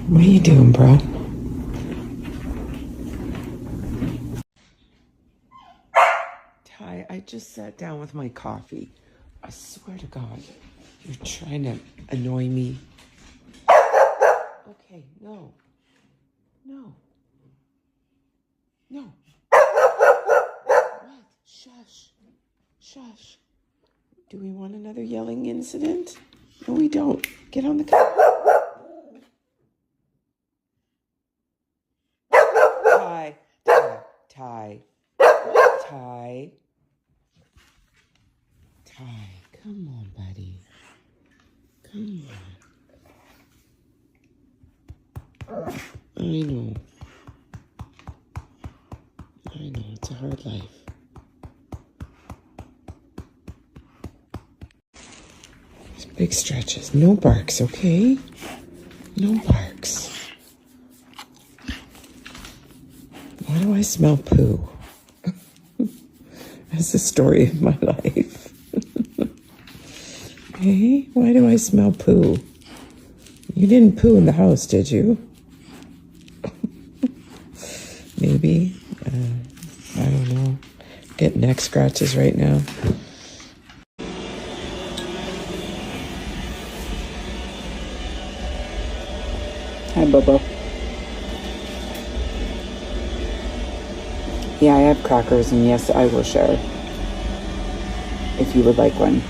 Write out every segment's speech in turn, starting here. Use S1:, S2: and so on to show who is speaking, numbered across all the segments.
S1: What are you doing, bro? Ty, I just sat down with my coffee. I swear to God, you're trying to annoy me. Okay, no. No. No. What? Shush. Shush. Do we want another yelling incident? No, we don't. Get on the couch. Ty. Ty. Ty. Ty. Ty. Come on, buddy. Come on. I know. I know. It's a hard life. Big stretches. No barks, okay? No barks. Why do I smell poo? That's the story of my life. Hey, why do I smell poo? You didn't poo in the house, did you? Maybe. I don't know. Get neck scratches right now.
S2: Hi, Bobo. Yeah, I have crackers, and yes, I will share. If you would like one.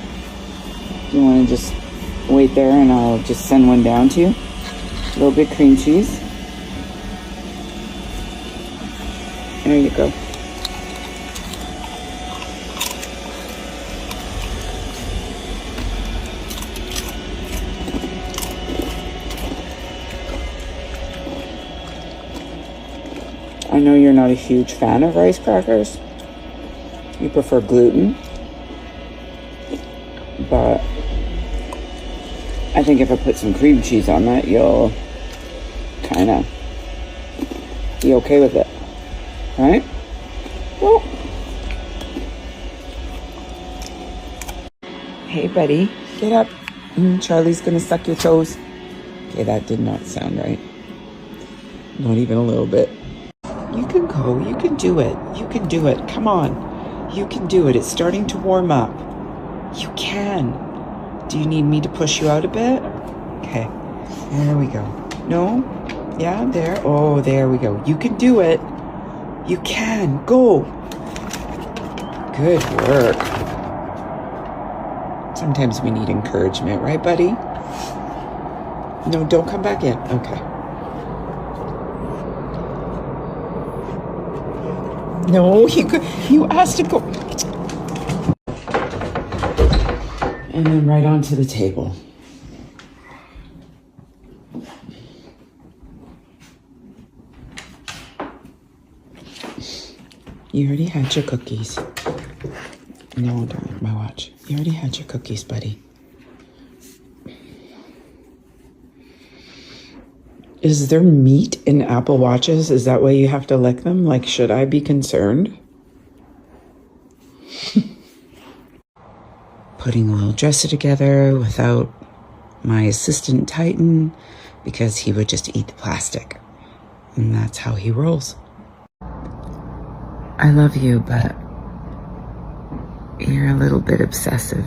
S2: You want to just wait there, and I'll just send one down to you? A little bit cream cheese. There you go. I know you're not a huge fan of rice crackers. You prefer gluten. But I think if I put some cream cheese on that, you'll kind of be okay with it. Right? Well. Hey, buddy. Get up. Charlie's going to suck your toes. Okay, that did not sound right. Not even a little bit.
S1: You can go. You can do it. You can do it. Come on. You can do it. It's starting to warm up. You can. Do you need me to push you out a bit? Okay. There we go. No? Yeah, there. Oh, there we go. You can do it. You can. Go. Good work. Sometimes we need encouragement, right, buddy? No, don't come back in. Okay. No, you asked to go. And then right onto the table. You already had your cookies. No, don't look at my watch. You already had your cookies, buddy. Is there meat in Apple Watches? Is that why you have to lick them? Like, should I be concerned? Putting a little dresser together without my assistant Titan because he would just eat the plastic. And that's how he rolls. I love you, but you're a little bit obsessive.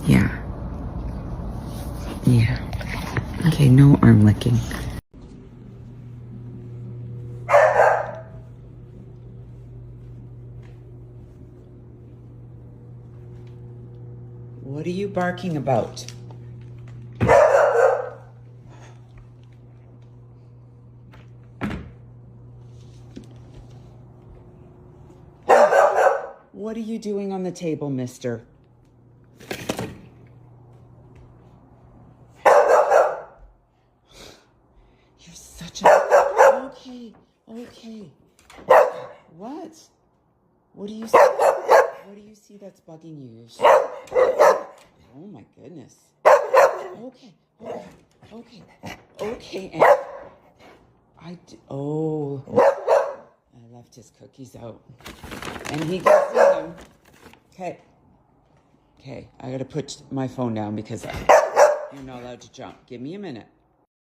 S1: Yeah. Yeah. Okay, no arm licking. What are you barking about? What are you doing on the table, mister? You're such a... Okay. What? What do you see? What do you see that's bugging you? Oh my goodness. Okay, and I left his cookies out. And he can see them. Okay, I gotta put my phone down because you're not allowed to jump. Give me a minute.